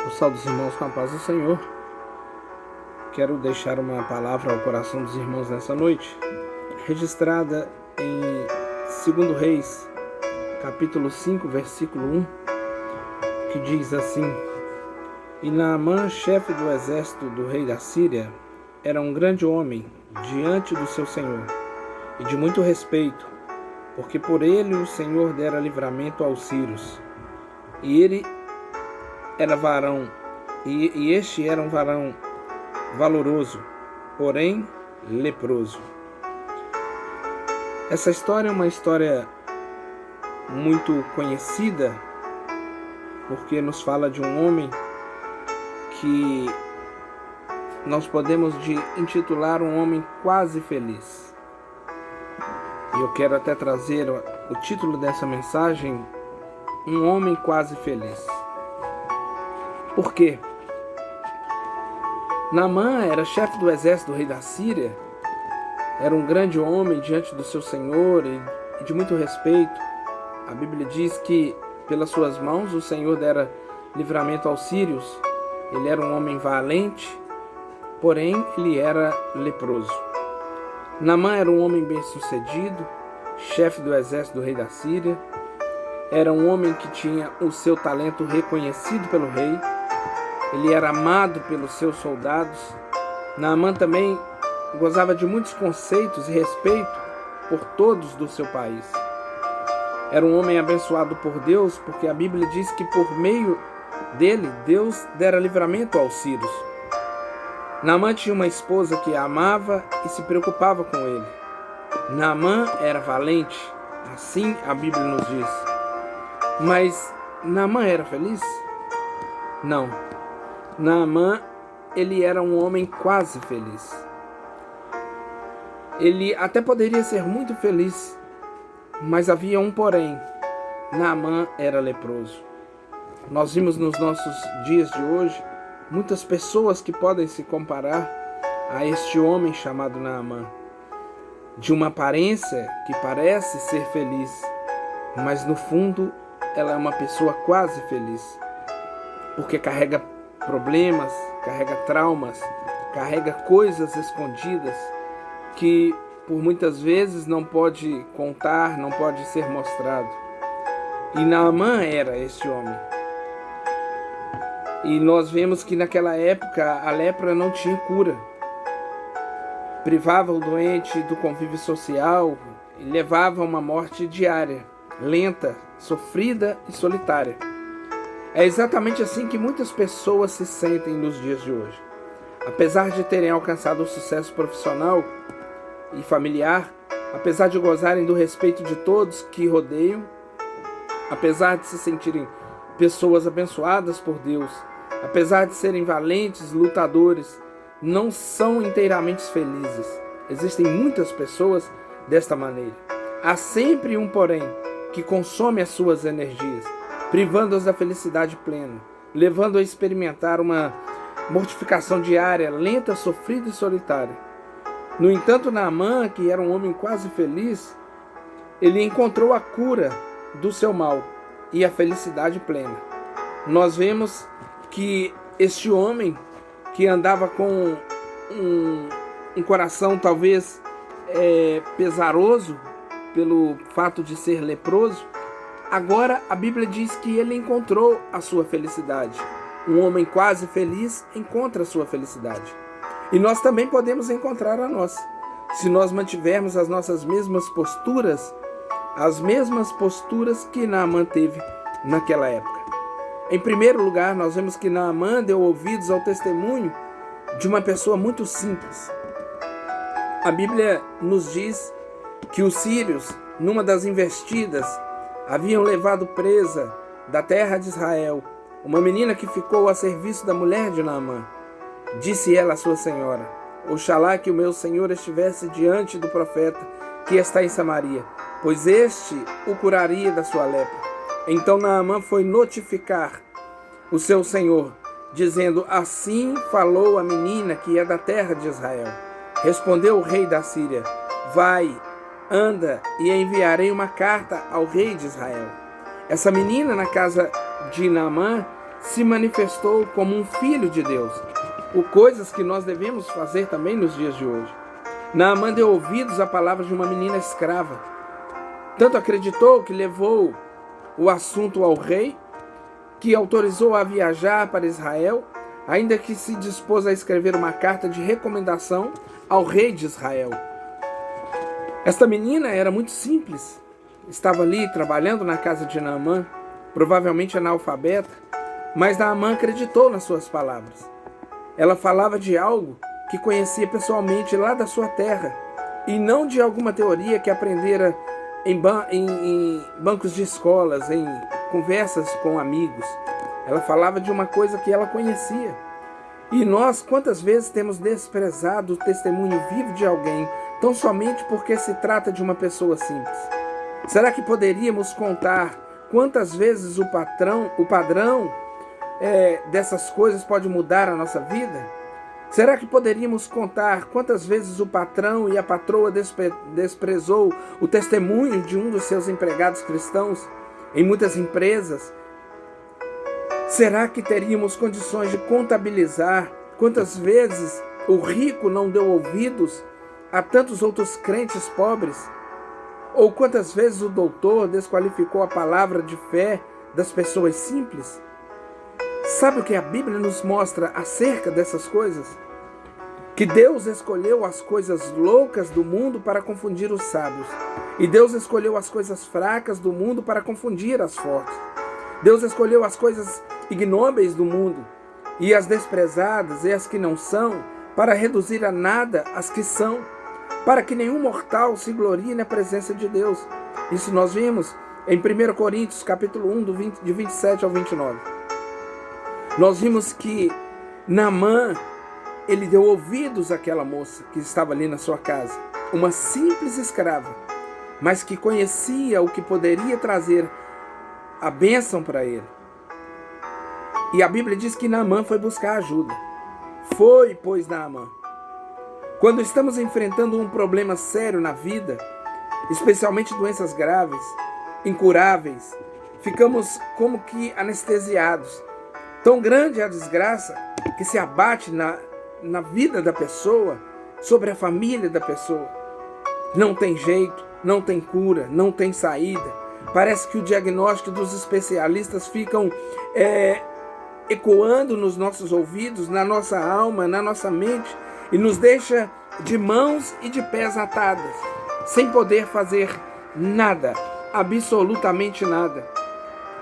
Eu saúdo os irmãos com a paz do Senhor. Quero deixar uma palavra ao coração dos irmãos nessa noite, registrada em 2 Reis, capítulo 5, versículo 1, que diz assim: E Naamã, chefe do exército do rei da Síria, era um grande homem diante do seu senhor, e de muito respeito, porque por ele o Senhor dera livramento aos sírios. E ele era varão, e este era um varão valoroso, porém leproso. Essa história é uma história muito conhecida, porque nos fala de um homem que nós podemos intitular um homem quase feliz. E eu quero até trazer o título dessa mensagem: Um homem quase feliz. Por quê? Naamã era chefe do exército do rei da Síria, era um grande homem diante do seu senhor e de muito respeito. A Bíblia diz que pelas suas mãos o Senhor dera livramento aos sírios. Ele era um homem valente, porém ele era leproso. Naamã era um homem bem-sucedido, chefe do exército do rei da Síria. Era um homem que tinha o seu talento reconhecido pelo rei. Ele era amado pelos seus soldados. Naamã também gozava de muitos conceitos e respeito por todos do seu país. Era um homem abençoado por Deus, porque a Bíblia diz que por meio dele, Deus dera livramento aos sírios. Naamã tinha uma esposa que a amava e se preocupava com ele. Naamã era valente, assim a Bíblia nos diz. Mas Naamã era feliz? Não. Naamã, ele era um homem quase feliz. Ele até poderia ser muito feliz, mas havia um porém: Naamã era leproso. Nós vimos nos nossos dias de hoje muitas pessoas que podem se comparar a este homem chamado Naamã, de uma aparência que parece ser feliz, mas no fundo ela é uma pessoa quase feliz, porque carrega problemas, carrega traumas, carrega coisas escondidas que por muitas vezes não pode contar, não pode ser mostrado. E Naamã era este homem. E nós vemos que naquela época a lepra não tinha cura. Privava o doente do convívio social e levava a uma morte diária, lenta, sofrida e solitária. É exatamente assim que muitas pessoas se sentem nos dias de hoje. Apesar de terem alcançado o sucesso profissional e familiar, apesar de gozarem do respeito de todos que rodeiam, apesar de se sentirem pessoas abençoadas por Deus, apesar de serem valentes, lutadores, não são inteiramente felizes. Existem muitas pessoas desta maneira. Há sempre um porém que consome as suas energias, privando-os da felicidade plena, levando a experimentar uma mortificação diária, lenta, sofrida e solitária. No entanto, Naamã, que era um homem quase feliz, ele encontrou a cura do seu mal e a felicidade plena. Nós vemos que este homem, que andava com um coração talvez pesaroso pelo fato de ser leproso, agora a Bíblia diz que ele encontrou a sua felicidade. Um homem quase feliz encontra a sua felicidade. E nós também podemos encontrar a nossa, se nós mantivermos as nossas mesmas posturas, as mesmas posturas que Naamã teve naquela época. Em primeiro lugar, nós vemos que Naamã deu ouvidos ao testemunho de uma pessoa muito simples. A Bíblia nos diz que os sírios, numa das investidas, haviam levado presa da terra de Israel uma menina que ficou a serviço da mulher de Naamã. Disse ela à sua senhora: Oxalá que o meu senhor estivesse diante do profeta que está em Samaria, pois este o curaria da sua lepra. Então Naamã foi notificar o seu senhor, dizendo: Assim falou a menina que é da terra de Israel. Respondeu o rei da Síria: Vai, anda, e enviarei uma carta ao rei de Israel. Essa menina na casa de Naamã se manifestou como um filho de Deus, por coisas que nós devemos fazer também nos dias de hoje. Naamã deu ouvidos à palavra de uma menina escrava. Tanto acreditou que levou o assunto ao rei, que autorizou a viajar para Israel, ainda que se dispôs a escrever uma carta de recomendação ao rei de Israel. Esta menina era muito simples. Estava ali trabalhando na casa de Naamã, provavelmente analfabeta, mas Naamã acreditou nas suas palavras. Ela falava de algo que conhecia pessoalmente lá da sua terra, e não de alguma teoria que aprendera em bancos de escolas, em conversas com amigos. Ela falava de uma coisa que ela conhecia. E nós, quantas vezes temos desprezado o testemunho vivo de alguém, tão somente porque se trata de uma pessoa simples? Será que poderíamos contar quantas vezes o padrão dessas coisas pode mudar a nossa vida? Será que poderíamos contar quantas vezes o patrão e a patroa desprezou o testemunho de um dos seus empregados cristãos em muitas empresas? Será que teríamos condições de contabilizar quantas vezes o rico não deu ouvidos a tantos outros crentes pobres? Ou quantas vezes o doutor desqualificou a palavra de fé das pessoas simples? Sabe o que a Bíblia nos mostra acerca dessas coisas? Que Deus escolheu as coisas loucas do mundo para confundir os sábios. E Deus escolheu as coisas fracas do mundo para confundir as fortes. Deus escolheu as coisas ignóbeis do mundo e as desprezadas e as que não são, para reduzir a nada as que são, para que nenhum mortal se glorie na presença de Deus. Isso nós vimos em 1 Coríntios capítulo 1, de 27 ao 29. Nós vimos que Naamã, ele deu ouvidos àquela moça que estava ali na sua casa, uma simples escrava, mas que conhecia o que poderia trazer a bênção para ele. E a Bíblia diz que Naamã foi buscar ajuda. Foi, pois, Naamã. Quando estamos enfrentando um problema sério na vida, especialmente doenças graves, incuráveis, ficamos como que anestesiados. Tão grande é a desgraça que se abate na vida da pessoa, sobre a família da pessoa. Não tem jeito, não tem cura, não tem saída. Parece que o diagnóstico dos especialistas ficam ecoando nos nossos ouvidos, na nossa alma, na nossa mente, e nos deixa de mãos e de pés atadas, sem poder fazer nada, absolutamente nada.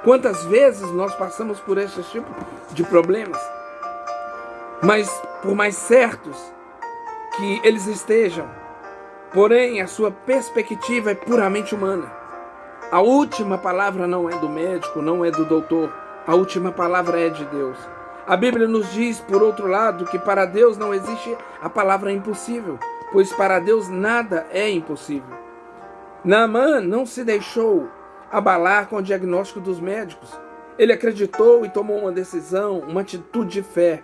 Quantas vezes nós passamos por esse tipo de problemas? Mas por mais certos que eles estejam, porém a sua perspectiva é puramente humana. A última palavra não é do médico, não é do doutor. A última palavra é de Deus. A Bíblia nos diz, por outro lado, que para Deus não existe a palavra impossível, pois para Deus nada é impossível. Naamã não se deixou abalar com o diagnóstico dos médicos. Ele acreditou e tomou uma decisão, uma atitude de fé.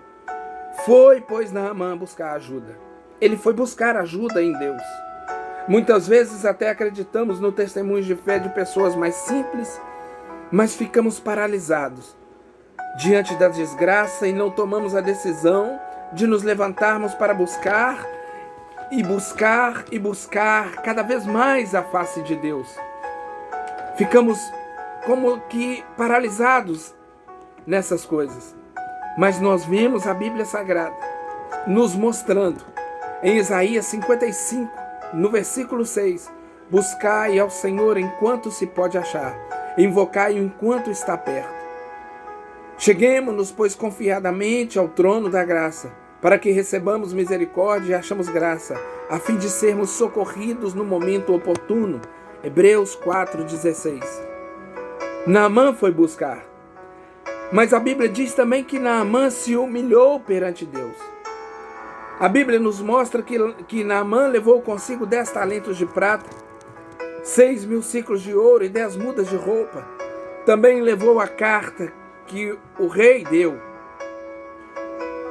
Foi, pois, Naamã buscar ajuda. Ele foi buscar ajuda em Deus. Muitas vezes até acreditamos no testemunho de fé de pessoas mais simples, mas ficamos paralisados diante da desgraça e não tomamos a decisão de nos levantarmos para buscar e buscar e buscar cada vez mais a face de Deus. Ficamos como que paralisados nessas coisas. Mas nós vemos a Bíblia Sagrada nos mostrando em Isaías 55, no versículo 6, buscai ao Senhor enquanto se pode achar, invocai-o enquanto está perto. Cheguemo-nos, pois, confiadamente ao trono da graça, para que recebamos misericórdia e achamos graça, a fim de sermos socorridos no momento oportuno. Hebreus 4,16. Naamã foi buscar. Mas a Bíblia diz também que Naamã se humilhou perante Deus. A Bíblia nos mostra que Naamã levou consigo 10 talentos de prata, 6.000 ciclos de ouro e 10 mudas de roupa. Também levou a carta que o rei deu.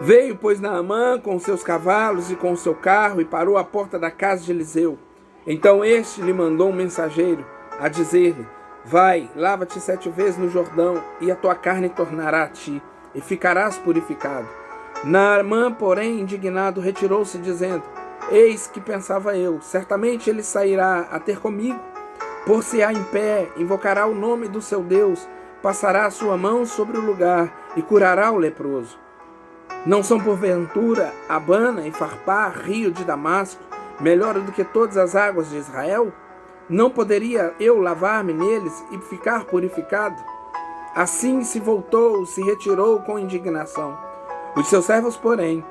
Veio, pois, Naamã com seus cavalos e com o seu carro e parou à porta da casa de Eliseu. Então este lhe mandou um mensageiro a dizer-lhe: Vai, lava-te 7 vezes no Jordão, e a tua carne tornará a ti, e ficarás purificado. Naamã, porém, indignado, retirou-se, dizendo: Eis que pensava eu, certamente ele sairá a ter comigo, pôr-se-á em pé, invocará o nome do seu Deus, passará a sua mão sobre o lugar e curará o leproso. Não são porventura Abana e Farpá, rio de Damasco, melhores do que todas as águas de Israel? Não poderia eu lavar-me neles e ficar purificado? Assim se voltou, se retirou com indignação. Os seus servos, porém,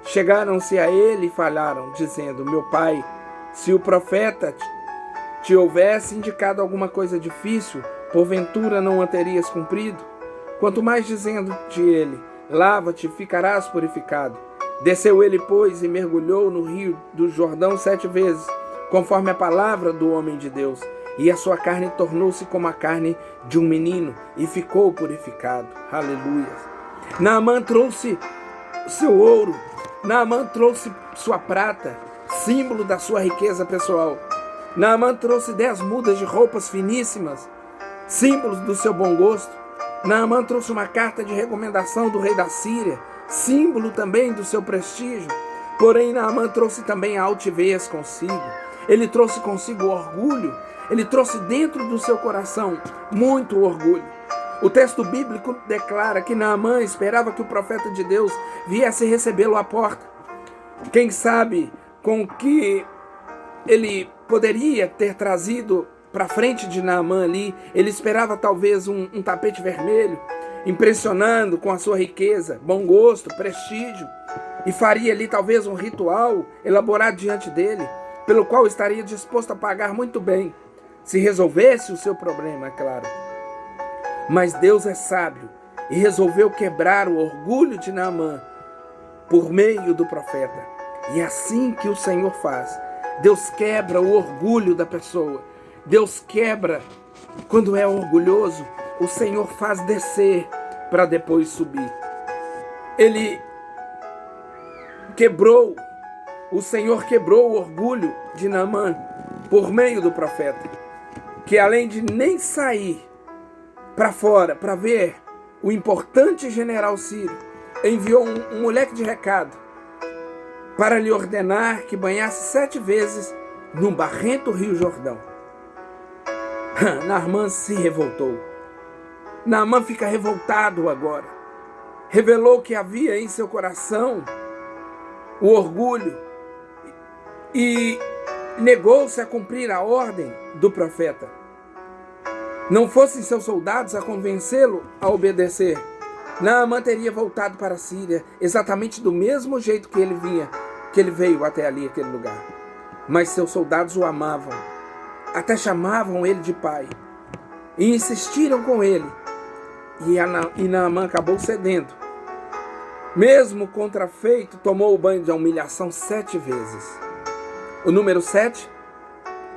chegaram-se a ele e falaram, dizendo: Meu pai, se o profeta te houvesse indicado alguma coisa difícil, porventura não a terias cumprido? Quanto mais dizendo-te ele: Lava-te, ficarás purificado. Desceu ele, pois, e mergulhou no rio do Jordão 7 vezes, conforme a palavra do homem de Deus, e a sua carne tornou-se como a carne de um menino, e ficou purificado. Aleluia. Naamã trouxe seu ouro, Naamã trouxe sua prata, símbolo da sua riqueza pessoal. Naamã trouxe 10 mudas de roupas finíssimas, símbolos do seu bom gosto. Naamã trouxe uma carta de recomendação do rei da Síria, símbolo também do seu prestígio. Porém, Naamã trouxe também a altivez consigo. Ele trouxe consigo o orgulho. Ele trouxe dentro do seu coração muito orgulho. O texto bíblico declara que Naamã esperava que o profeta de Deus viesse recebê-lo à porta. Quem sabe com que ele poderia ter trazido para frente de Naamã ali, ele esperava talvez um tapete vermelho, impressionando com a sua riqueza, bom gosto, prestígio, e faria ali talvez um ritual elaborado diante dele, pelo qual estaria disposto a pagar muito bem, se resolvesse o seu problema, é claro. Mas Deus é sábio e resolveu quebrar o orgulho de Naamã por meio do profeta. E é assim que o Senhor faz. Deus quebra o orgulho da pessoa. Deus quebra quando é orgulhoso. O Senhor faz descer para depois subir. Ele quebrou, o Senhor quebrou o orgulho de Naamã por meio do profeta, que além de nem sair para fora para ver o importante general Sírio, enviou um moleque de recado para lhe ordenar que banhasse 7 vezes no barrento rio Jordão. Naamã se revoltou. Naamã fica revoltado agora. Revelou que havia em seu coração o orgulho e negou-se a cumprir a ordem do profeta. Não fossem seus soldados a convencê-lo a obedecer, Naamã teria voltado para a Síria exatamente do mesmo jeito que ele veio até ali, aquele lugar. Mas seus soldados o amavam, até chamavam ele de pai, e insistiram com ele, e Naamã acabou cedendo. Mesmo contrafeito, tomou o banho de humilhação 7 vezes. O número 7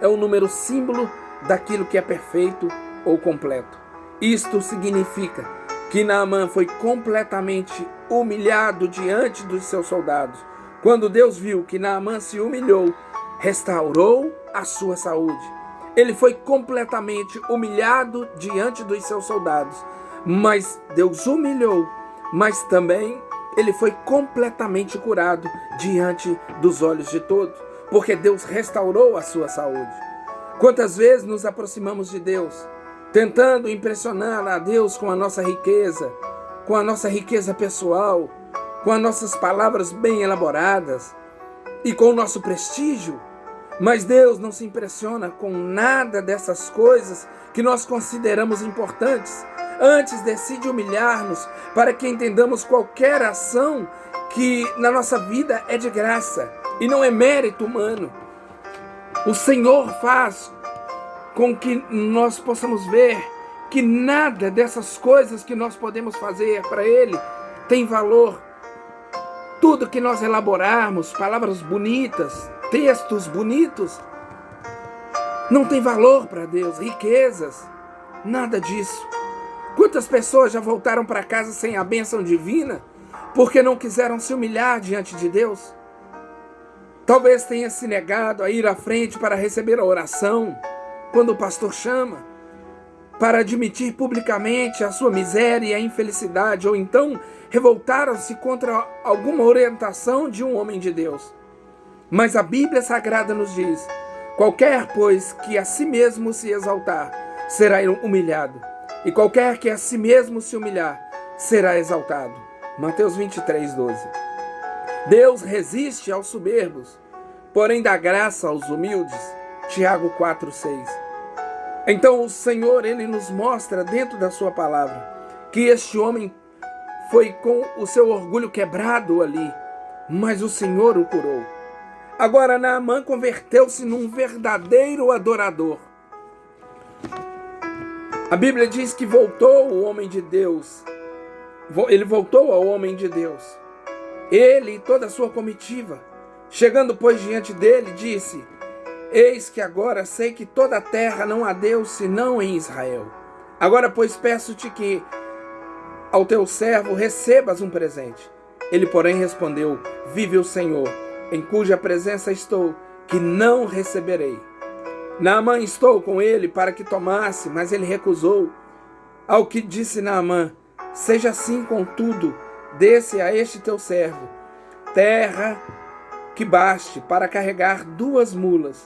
é o número símbolo daquilo que é perfeito ou completo. Isto significa que Naamã foi completamente humilhado diante dos seus soldados. Quando Deus viu que Naamã se humilhou, restaurou a sua saúde. Ele foi completamente humilhado diante dos seus soldados, mas Deus humilhou, mas também ele foi completamente curado diante dos olhos de todos, porque Deus restaurou a sua saúde. Quantas vezes nos aproximamos de Deus, tentando impressionar a Deus com a nossa riqueza pessoal, com as nossas palavras bem elaboradas e com o nosso prestígio, mas Deus não se impressiona com nada dessas coisas que nós consideramos importantes. Antes decide humilhar-nos para que entendamos qualquer ação que na nossa vida é de graça e não é mérito humano. O Senhor faz com que nós possamos ver que nada dessas coisas que nós podemos fazer para Ele tem valor. Tudo que nós elaborarmos, palavras bonitas, textos bonitos, não tem valor para Deus, riquezas, nada disso. Quantas pessoas já voltaram para casa sem a bênção divina porque não quiseram se humilhar diante de Deus? Talvez tenha se negado a ir à frente para receber a oração quando o pastor chama, para admitir publicamente a sua miséria e a infelicidade, ou então revoltaram-se contra alguma orientação de um homem de Deus. Mas a Bíblia Sagrada nos diz: qualquer, pois, que a si mesmo se exaltar, será humilhado, e qualquer que a si mesmo se humilhar, será exaltado. Mateus 23:12. Deus resiste aos soberbos, porém dá graça aos humildes. Tiago 4:6. Então o Senhor, Ele nos mostra dentro da sua palavra que este homem foi com o seu orgulho quebrado ali, mas o Senhor o curou. Agora Naamã converteu-se num verdadeiro adorador. A Bíblia diz que voltou o homem de Deus. Ele voltou ao homem de Deus. Ele e toda a sua comitiva. Chegando, pois, diante dele, disse: eis que agora sei que toda a terra não há Deus senão em Israel. Agora, pois, peço-te que ao teu servo recebas um presente. Ele, porém, respondeu: vive o Senhor, em cuja presença estou, que não receberei. Naamã instou com ele para que tomasse, mas ele recusou. Ao que disse Naamã: seja assim, contudo, desse a este teu servo terra que baste para carregar 2 mulas,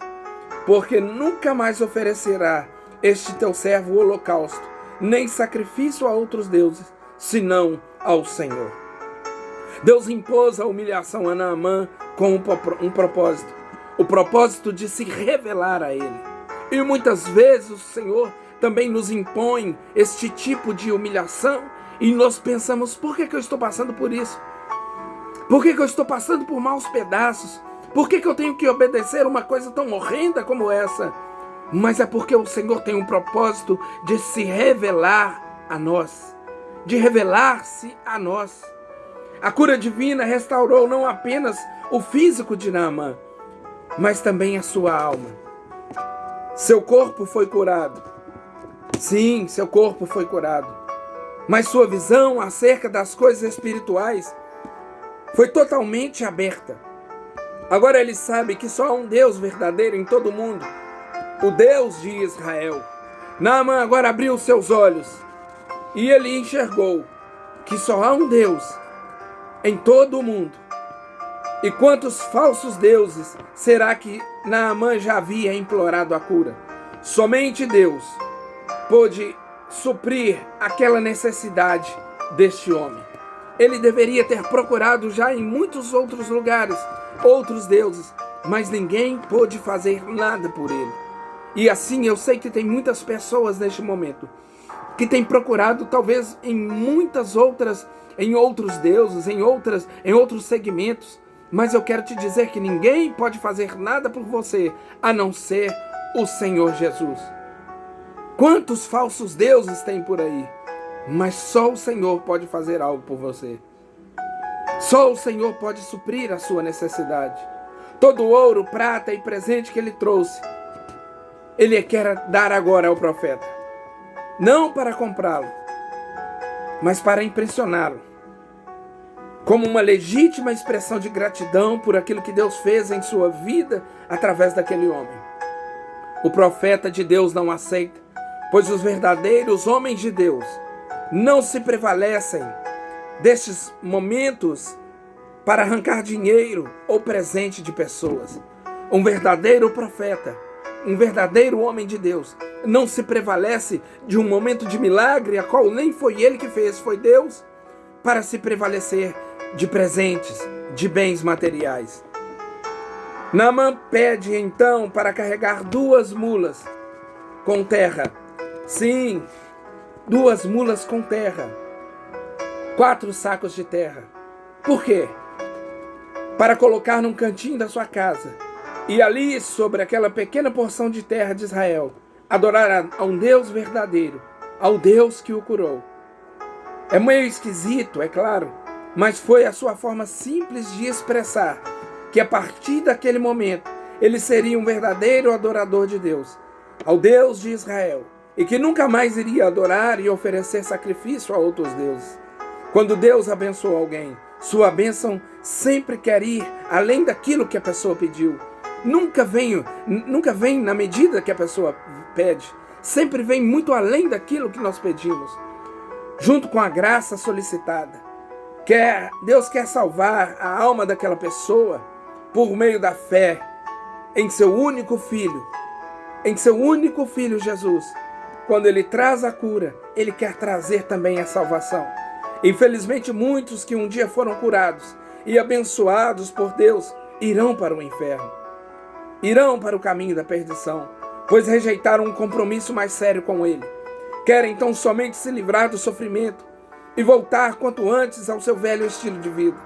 porque nunca mais oferecerá este teu servo o holocausto, nem sacrifício a outros deuses, senão ao Senhor. Deus impôs a humilhação a Naamã com um propósito, o propósito de se revelar a ele. E muitas vezes o Senhor também nos impõe este tipo de humilhação e nós pensamos: por que eu estou passando por isso? Por que eu estou passando por maus pedaços? Por que eu tenho que obedecer uma coisa tão horrenda como essa? Mas é porque o Senhor tem um propósito de se revelar a nós, de revelar-se a nós. A cura divina restaurou não apenas o físico de Naamã, mas também a sua alma. Seu corpo foi curado. Sim, seu corpo foi curado. Mas sua visão acerca das coisas espirituais foi totalmente aberta. Agora ele sabe que só há um Deus verdadeiro em todo o mundo, o Deus de Israel. Naamã agora abriu seus olhos e ele enxergou que só há um Deus em todo o mundo. E quantos falsos deuses será que Naamã já havia implorado a cura? Somente Deus pôde suprir aquela necessidade deste homem. Ele deveria ter procurado já em muitos outros lugares, outros deuses, mas ninguém pôde fazer nada por ele. E assim eu sei que tem muitas pessoas neste momento que têm procurado talvez em muitas outras, em outros deuses, em outros segmentos, mas eu quero te dizer que ninguém pode fazer nada por você a não ser o Senhor Jesus. Quantos falsos deuses tem por aí? Mas só o Senhor pode fazer algo por você. Só o Senhor pode suprir a sua necessidade. Todo o ouro, prata e presente que Ele trouxe, Ele quer dar agora ao profeta. Não para comprá-lo, mas para impressioná-lo. Como uma legítima expressão de gratidão por aquilo que Deus fez em sua vida através daquele homem. O profeta de Deus não aceita, pois os verdadeiros homens de Deus não se prevalecem destes momentos para arrancar dinheiro ou presente de pessoas. Um verdadeiro profeta, um verdadeiro homem de Deus, não se prevalece de um momento de milagre, a qual nem foi ele que fez, foi Deus, para se prevalecer de presentes, de bens materiais. Naamã pede então para carregar 2 mulas com terra. Sim, 2 mulas com terra. 4 sacos de terra. Por quê? Para colocar num cantinho da sua casa. E ali, sobre aquela pequena porção de terra de Israel, adorar a um Deus verdadeiro, ao Deus que o curou. É meio esquisito, é claro, mas foi a sua forma simples de expressar que a partir daquele momento ele seria um verdadeiro adorador de Deus, ao Deus de Israel, e que nunca mais iria adorar e oferecer sacrifício a outros deuses. Quando Deus abençoa alguém, sua bênção sempre quer ir além daquilo que a pessoa pediu. Nunca vem na medida que a pessoa pede. sempre vem muito além daquilo que nós pedimos, junto com a graça solicitada. Deus quer salvar a alma daquela pessoa por meio da fé em seu único Filho, Jesus. Quando Ele traz a cura, Ele quer trazer também a salvação. Infelizmente, muitos que um dia foram curados e abençoados por Deus irão para o inferno, irão para o caminho da perdição, pois rejeitaram um compromisso mais sério com Ele. Querem então somente se livrar do sofrimento e voltar quanto antes ao seu velho estilo de vida.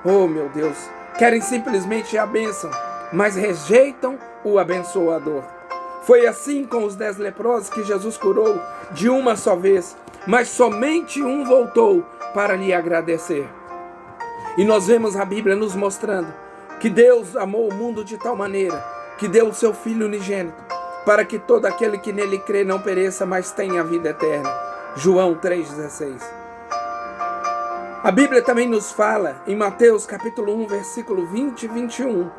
Oh, meu Deus! Querem simplesmente a bênção, mas rejeitam o abençoador. Foi assim com os 10 leprosos que Jesus curou de uma só vez, mas somente um voltou para lhe agradecer. E nós vemos a Bíblia nos mostrando que Deus amou o mundo de tal maneira que deu o seu Filho unigênito, para que todo aquele que nele crê não pereça, mas tenha a vida eterna. João 3,16. A Bíblia também nos fala em Mateus capítulo 1, versículo 20 e 21.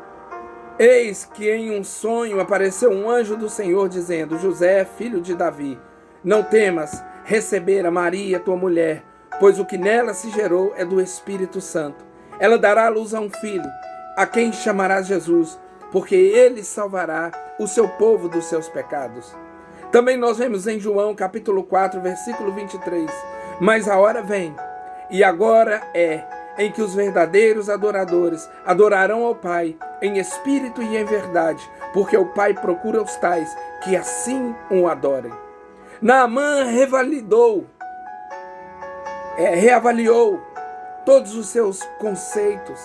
Eis que em um sonho apareceu um anjo do Senhor dizendo: José, filho de Davi, não temas receber a Maria, tua mulher, pois o que nela se gerou é do Espírito Santo. Ela dará à luz a um filho, a quem chamará Jesus, porque ele salvará o seu povo dos seus pecados. Também nós vemos em João capítulo 4, versículo 23. Mas a hora vem, e agora é, em que os verdadeiros adoradores adorarão ao Pai em espírito e em verdade, porque o Pai procura os tais que assim o adorem. Naamã reavaliou todos os seus conceitos.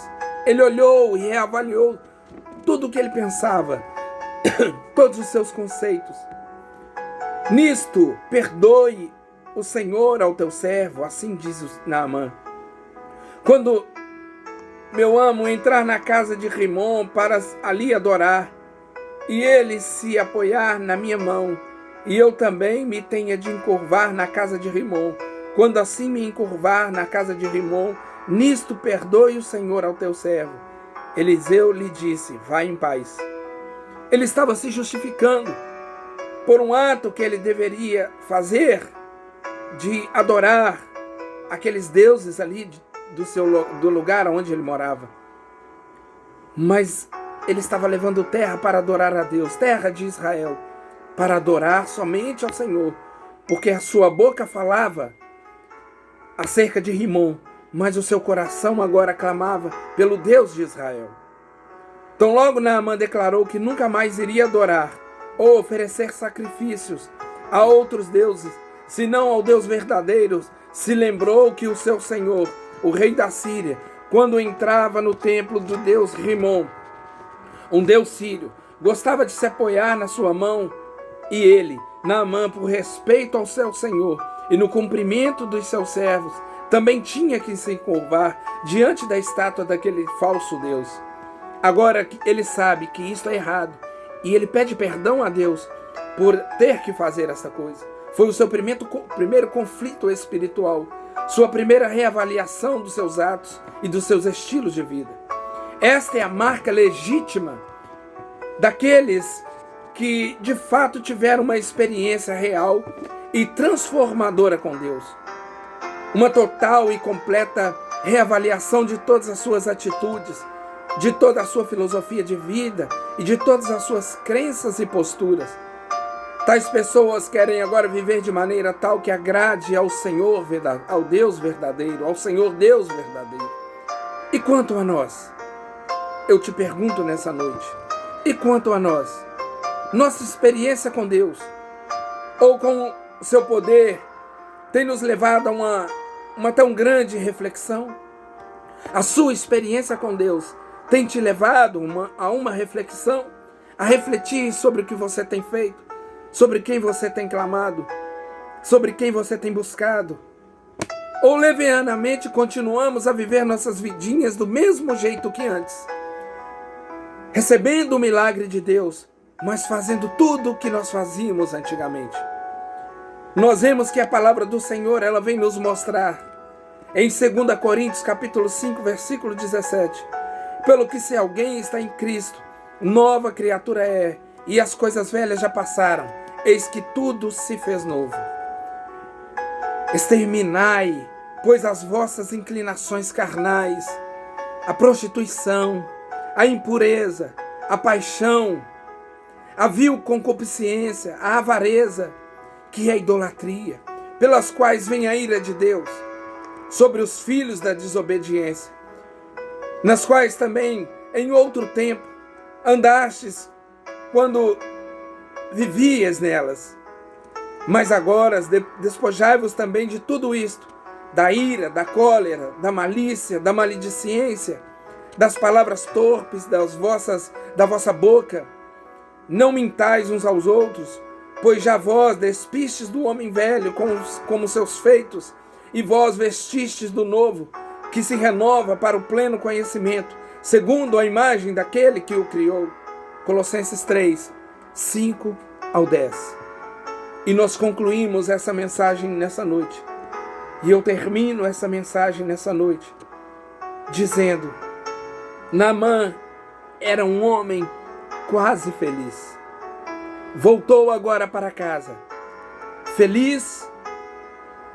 Ele olhou e reavaliou tudo o que ele pensava, todos os seus conceitos. Nisto, perdoe o Senhor ao teu servo, assim diz Naamã. Quando meu amo entrar na casa de Rimom para ali adorar, e ele se apoiar na minha mão, e eu também me tenha de encurvar na casa de Rimom, quando assim me encurvar na casa de Rimom, nisto perdoe o Senhor ao teu servo. Eliseu lhe disse: vai em paz. Ele estava se justificando por um ato que ele deveria fazer de adorar aqueles deuses ali do lugar onde ele morava. Mas ele estava levando terra para adorar a Deus, terra de Israel, para adorar somente ao Senhor, porque a sua boca falava acerca de Rimom, mas o seu coração agora clamava pelo Deus de Israel. Então logo Naamã declarou que nunca mais iria adorar ou oferecer sacrifícios a outros deuses, senão ao Deus verdadeiro. Se lembrou que o seu senhor, o rei da Síria, quando entrava no templo do deus Rimom, um deus sírio, gostava de se apoiar na sua mão, e ele, Naamã, por respeito ao seu senhor e no cumprimento dos seus servos, também tinha que se encurvar diante da estátua daquele falso deus. Agora ele sabe que isso é errado, e ele pede perdão a Deus por ter que fazer essa coisa. Foi o seu primeiro conflito espiritual, sua primeira reavaliação dos seus atos e dos seus estilos de vida. Esta é a marca legítima daqueles que de fato tiveram uma experiência real e transformadora com Deus. Uma total e completa reavaliação de todas as suas atitudes, de toda a sua filosofia de vida e de todas as suas crenças e posturas. Tais pessoas querem agora viver de maneira tal que agrade ao Senhor, ao Deus verdadeiro, ao Senhor Deus verdadeiro. E quanto a nós? Eu te pergunto nessa noite. E quanto a nós? Nossa experiência com Deus, ou com o seu poder, tem nos levado a uma tão grande reflexão? A sua experiência com Deus tem te levado a uma reflexão? A refletir sobre o que você tem feito? Sobre quem você tem clamado? Sobre quem você tem buscado? Ou levianamente continuamos a viver nossas vidinhas do mesmo jeito que antes? Recebendo o milagre de Deus, mas fazendo tudo o que nós fazíamos antigamente. Nós vemos que a palavra do Senhor, ela vem nos mostrar em 2 Coríntios capítulo 5, versículo 17. Pelo que se alguém está em Cristo, nova criatura é, e as coisas velhas já passaram, eis que tudo se fez novo. Exterminai, pois, as vossas inclinações carnais, a prostituição, a impureza, a paixão, a vil concupiscência, a avareza, que é a idolatria, pelas quais vem a ira de Deus sobre os filhos da desobediência, nas quais também em outro tempo andastes quando vivias nelas. Mas agora despojai-vos também de tudo isto, da ira, da cólera, da malícia, da maledicência, das palavras torpes da vossa boca. Não mintais uns aos outros, pois já vós despistes do homem velho como seus feitos, e vós vestistes do novo, que se renova para o pleno conhecimento, segundo a imagem daquele que o criou. Colossenses 3, 5 ao 10. E nós concluímos essa mensagem nessa noite. E eu termino essa mensagem nessa noite dizendo: Naamã era um homem quase feliz. Voltou agora para casa, feliz,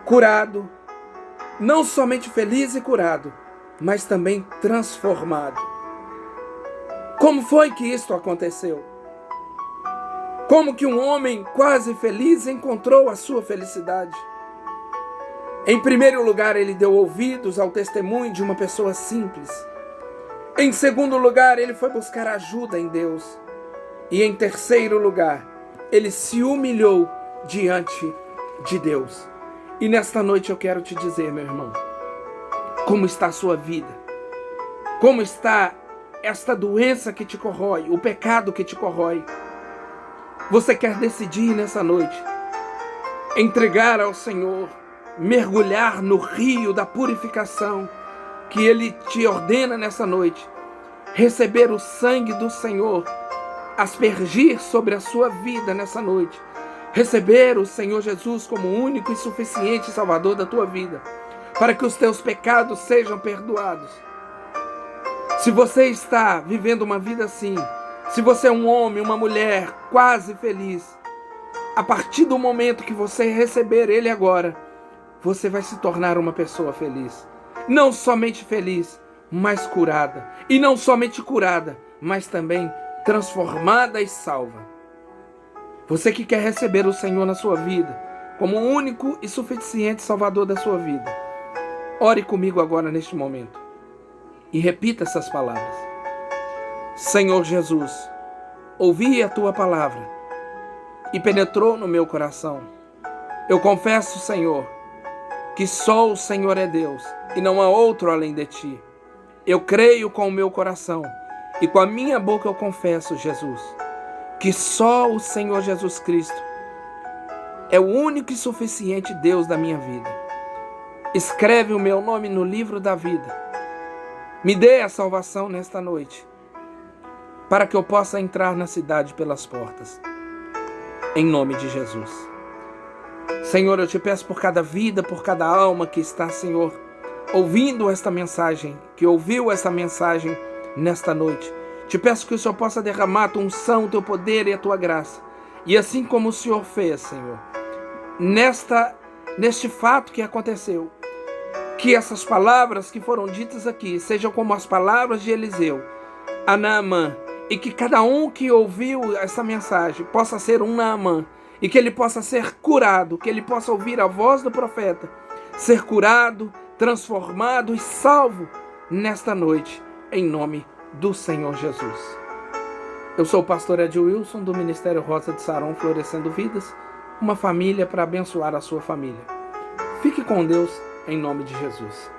curado, não somente feliz e curado, mas também transformado. Como foi que isto aconteceu? Como que um homem quase feliz encontrou a sua felicidade? Em primeiro lugar, ele deu ouvidos ao testemunho de uma pessoa simples. Em segundo lugar, ele foi buscar ajuda em Deus. E em terceiro lugar, ele se humilhou diante de Deus. E nesta noite eu quero te dizer, meu irmão, como está a sua vida? Como está esta doença que te corrói, o pecado que te corrói? Você quer decidir nessa noite entregar ao Senhor, mergulhar no rio da purificação que Ele te ordena nessa noite, receber o sangue do Senhor, aspergir sobre a sua vida nessa noite, receber o Senhor Jesus como único e suficiente Salvador da tua vida, para que os teus pecados sejam perdoados. Se você está vivendo uma vida assim, se você é um homem, uma mulher quase feliz, a partir do momento que você receber Ele agora, você vai se tornar uma pessoa feliz. Não somente feliz, mas curada. E não somente curada, mas também transformada e salva. Você que quer receber o Senhor na sua vida, como o único e suficiente Salvador da sua vida, ore comigo agora neste momento. E repita essas palavras. Senhor Jesus, ouvi a Tua palavra e penetrou no meu coração. Eu confesso, Senhor, que só o Senhor é Deus e não há outro além de Ti. Eu creio com o meu coração e com a minha boca eu confesso, Jesus, que só o Senhor Jesus Cristo é o único e suficiente Deus da minha vida. Escreve o meu nome no livro da vida. Me dê a salvação nesta noite, para que eu possa entrar na cidade pelas portas. Em nome de Jesus. Senhor, eu te peço por cada vida, por cada alma que está, Senhor, ouvindo esta mensagem, que ouviu esta mensagem nesta noite. Te peço que o Senhor possa derramar a tua unção, o teu poder e a tua graça. E assim como o Senhor fez, Senhor, neste fato que aconteceu, que essas palavras que foram ditas aqui sejam como as palavras de Eliseu a Naamã, e que cada um que ouviu essa mensagem possa ser um Naamã, e que ele possa ser curado, que ele possa ouvir a voz do profeta, ser curado, transformado e salvo nesta noite, em nome do Senhor Jesus. Eu sou o pastor Ed Wilson, do Ministério Rosa de Saron, Florescendo Vidas, uma família para abençoar a sua família. Fique com Deus, em nome de Jesus.